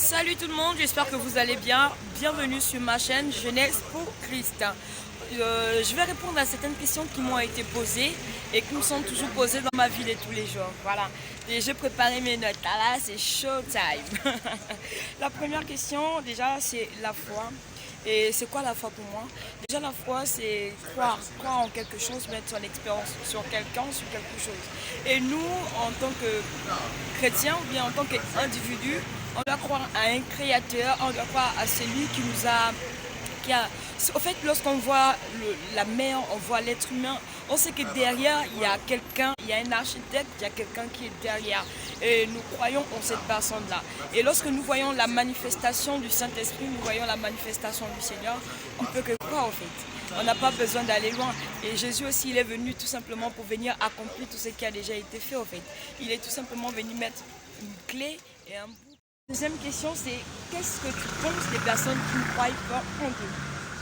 Salut tout le monde, j'espère que vous allez bien. Bienvenue sur ma chaîne Jeunesse pour Christ. Je vais répondre à certaines questions qui m'ont été posées et qui me sont toujours posées dans ma vie de tous les jours. Voilà, et j'ai préparé mes notes. Ah là, c'est showtime. La première question, déjà, c'est la foi. Et c'est quoi la foi pour moi? Déjà, la foi, c'est croire en quelque chose, mettre son expérience sur quelqu'un, sur quelque chose. Et nous, en tant que chrétiens ou bien en tant qu'individu, on doit croire à un créateur, on doit croire à celui qui nous a... Au fait, lorsqu'on voit la mer, on voit l'être humain, on sait que derrière, il y a quelqu'un, il y a un architecte, il y a quelqu'un qui est derrière. Et nous croyons en cette personne-là. Et lorsque nous voyons la manifestation du Saint-Esprit, nous voyons la manifestation du Seigneur, on ne peut que croire en fait. On n'a pas besoin d'aller loin. Et Jésus aussi, il est venu tout simplement pour venir accomplir tout ce qui a déjà été fait en fait. Il est tout simplement venu mettre une clé et un bout. Deuxième question, c'est qu'est-ce que tu penses des personnes qui ne croient pas en Dieu?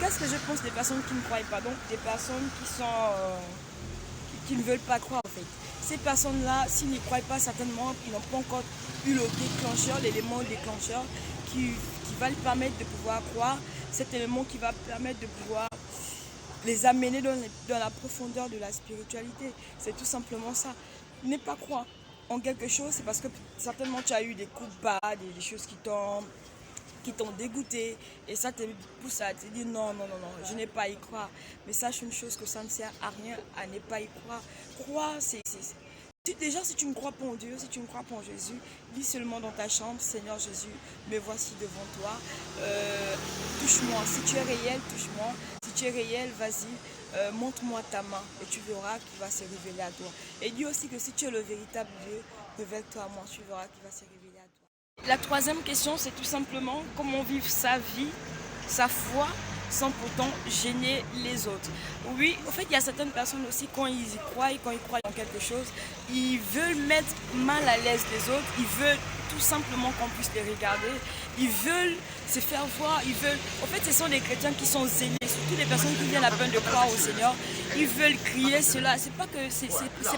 Qu'est-ce que je pense des personnes qui ne croient pas? Donc des personnes qui ne veulent pas croire en fait. Ces personnes-là, s'ils n'y croient pas, certainement, ils n'ont pas encore eu le déclencheur, l'élément déclencheur qui va leur permettre de pouvoir croire, cet élément qui va permettre de pouvoir les amener dans la profondeur de la spiritualité. C'est tout simplement ça. Ne pas croire en quelque chose, c'est parce que certainement tu as eu des coups bas, des choses qui t'ont dégoûté et ça te pousse à te dire non, non, non, non, je n'ai pas à y croire. Mais sache une chose, que ça ne sert à rien à ne pas y croire. Croire, déjà, si tu ne crois pas en Dieu, si tu ne crois pas en Jésus, lis seulement dans ta chambre, Seigneur Jésus, me voici devant toi. Touche-moi. Si tu es réel, touche-moi. Si tu es réel, vas-y, montre-moi ta main et tu verras qu'il va se révéler à toi. Et dis aussi que si tu es le véritable Dieu, révèle-toi à moi, tu verras qu'il va se révéler à toi. La troisième question, c'est tout simplement comment vivre sa vie, sa foi, sans pourtant gêner les autres. Oui, en fait, il y a certaines personnes aussi, quand ils y croient et quand ils croient en quelque chose, ils veulent mettre mal à l'aise les autres, ils veulent tout simplement qu'on puisse les regarder, ils veulent se faire voir, ils veulent... En fait, ce sont des chrétiens qui sont zélés, surtout les personnes qui viennent à peine de croire au Seigneur, ils veulent crier cela. C'est pas que c'est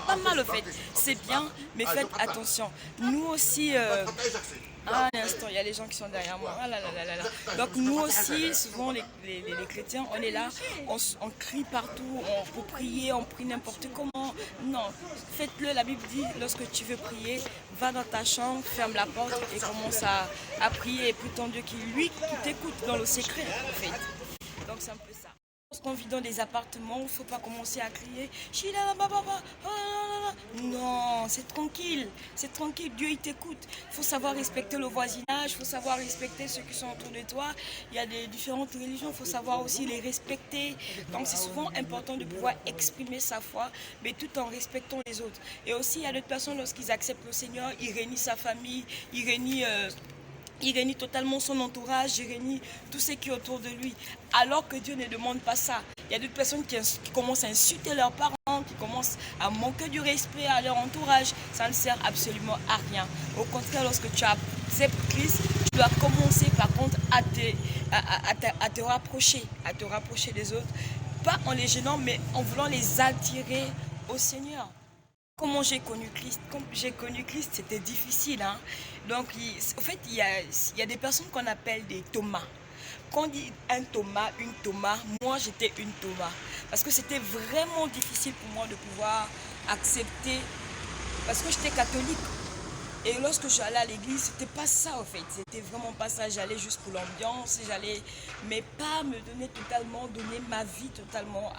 pas mal, en fait, c'est bien, mais faites attention. Nous aussi... Ah, un instant, il y a les gens qui sont derrière moi. Ah là là là là là. Donc nous aussi, souvent les chrétiens, on est là, on crie partout, pour prier, on prie n'importe comment. Non, faites-le. La Bible dit, lorsque tu veux prier, va dans ta chambre, ferme la porte et commence à prier. Et puis ton Dieu qui t'écoute dans le secret, en fait. Donc c'est un peu ça. Lorsqu'on vit dans des appartements, il ne faut pas commencer à crier non, c'est tranquille, Dieu il t'écoute. Il faut savoir respecter le voisinage, il faut savoir respecter ceux qui sont autour de toi. Il y a des différentes religions, il faut savoir aussi les respecter. Donc c'est souvent important de pouvoir exprimer sa foi, mais tout en respectant les autres. Et aussi il y a d'autres personnes, lorsqu'ils acceptent le Seigneur, ils réunissent sa famille, il réunit totalement son entourage, il réunit tout ce qui est autour de lui. Alors que Dieu ne demande pas ça. Il y a d'autres personnes qui commencent à insulter leurs parents, qui commencent à manquer du respect à leur entourage. Ça ne sert absolument à rien. Au contraire, lorsque tu acceptes Christ, tu dois commencer par contre à te rapprocher des autres. Pas en les gênant, mais en voulant les attirer au Seigneur. Comment j'ai connu Christ? Quand j'ai connu Christ, c'était difficile. Hein? Donc, en fait, il y a des personnes qu'on appelle des Thomas. Quand on dit un Thomas, une Thomas, moi j'étais une Thomas. Parce que c'était vraiment difficile pour moi de pouvoir accepter, parce que j'étais catholique. Et lorsque je suis allée à l'église, c'était pas ça en fait. C'était vraiment pas ça. J'allais juste pour l'ambiance, mais pas me donner ma vie totalement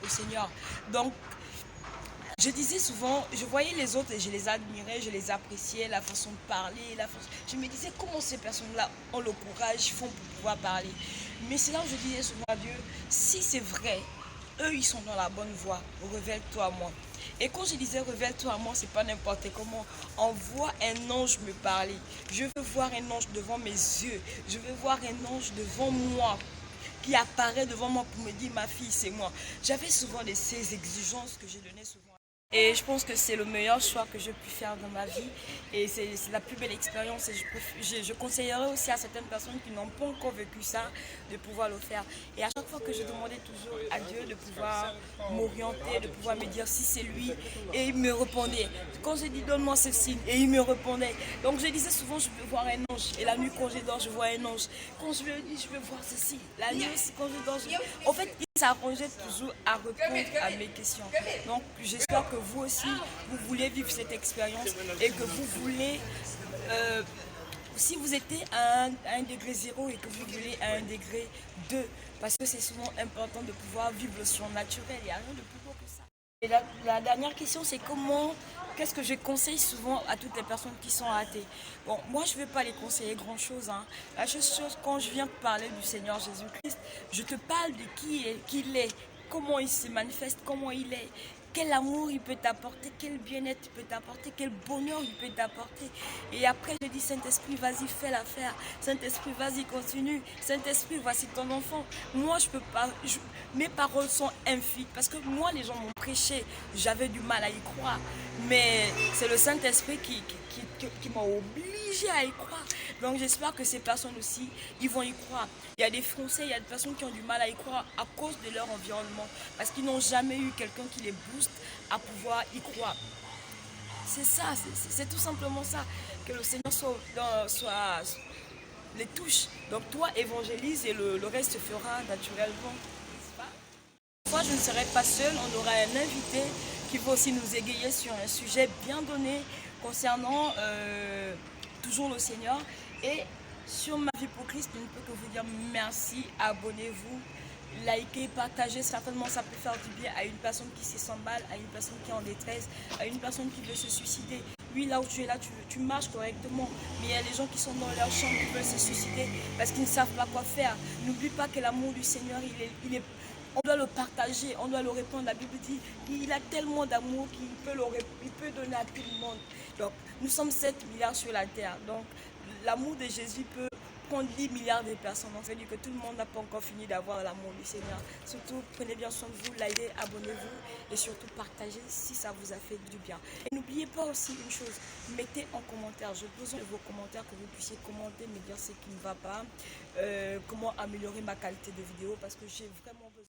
au Seigneur. Donc, je disais souvent, je voyais les autres et je les admirais, je les appréciais, la façon de parler, je me disais comment ces personnes-là ont le courage, font pour pouvoir parler. Mais c'est là où je disais souvent à Dieu, si c'est vrai, eux ils sont dans la bonne voie, révèle-toi à moi. Et quand je disais révèle-toi à moi, c'est pas n'importe comment. Envoie un ange me parler. Je veux voir un ange devant mes yeux. Je veux voir un ange devant moi qui apparaît devant moi pour me dire ma fille c'est moi. J'avais souvent ces exigences que je donnais souvent. Et je pense que c'est le meilleur choix que je puis faire dans ma vie. Et c'est la plus belle expérience. Et je conseillerais aussi à certaines personnes qui n'ont pas encore vécu ça de pouvoir le faire. Et à chaque fois que je demandais toujours à Dieu de pouvoir m'orienter, de pouvoir me dire si c'est lui. Et il me répondait. Quand je dis donne-moi ce signe, et il me répondait. Donc je disais souvent je veux voir un ange. Et la nuit quand je dors, je vois un ange. Quand je me dis je veux voir ceci, la nuit aussi quand je dors, En fait, s'arrangeait toujours à répondre à mes questions. Donc j'espère que vous aussi, vous voulez vivre cette expérience et que vous voulez, si vous étiez à un degré zéro et que vous voulez à un degré 2, parce que c'est souvent important de pouvoir vivre le surnaturel, il n'y a rien de plus beau que ça. Et la dernière question, c'est qu'est-ce que je conseille souvent à toutes les personnes qui sont athées? Bon, moi, je ne vais pas les conseiller grand-chose, hein. La seule chose, quand je viens de parler du Seigneur Jésus-Christ, je te parle de qui il est, comment il se manifeste, comment il est, quel amour il peut t'apporter, quel bien-être il peut t'apporter, quel bonheur il peut t'apporter. Et après, je dis, Saint-Esprit, vas-y, fais l'affaire. Saint-Esprit, vas-y, continue. Saint-Esprit, voici ton enfant. Moi, je peux pas. Mes paroles sont infimes. Parce que moi, les gens m'ont prêché. J'avais du mal à y croire. Mais c'est le Saint-Esprit qui m'a obligé à y croire. Donc j'espère que ces personnes aussi, ils vont y croire. Il y a des Français, il y a des personnes qui ont du mal à y croire à cause de leur environnement. Parce qu'ils n'ont jamais eu quelqu'un qui les booste à pouvoir y croire. C'est ça, c'est tout simplement ça. Que le Seigneur soit les touche. Donc toi, évangélise et le reste se fera naturellement. Cette fois, je ne serai pas seule, on aura un invité qui va aussi nous égayer sur un sujet bien donné concernant toujours le Seigneur. Et sur ma vie pour Christ, je ne peux que vous dire merci, abonnez-vous, likez, partagez. Certainement, ça peut faire du bien à une personne qui se sent mal, à une personne qui est en détresse, à une personne qui veut se suicider. Oui, là où tu es là, tu marches correctement. Mais il y a des gens qui sont dans leur chambre, qui veulent se suicider parce qu'ils ne savent pas quoi faire. N'oublie pas que l'amour du Seigneur, on doit le partager, on doit le répandre. La Bible dit il a tellement d'amour qu'il peut donner à tout le monde. Donc, nous sommes 7 milliards sur la terre. Donc, l'amour de Jésus peut prendre 10 milliards de personnes. Donc, ça veut dire que tout le monde n'a pas encore fini d'avoir l'amour du Seigneur. Surtout, prenez bien soin de vous, likez, abonnez-vous et surtout partagez si ça vous a fait du bien. Et n'oubliez pas aussi une chose, mettez en commentaire. J'ai besoin de vos commentaires, que vous puissiez commenter, me dire ce qui ne va pas, comment améliorer ma qualité de vidéo parce que j'ai vraiment besoin.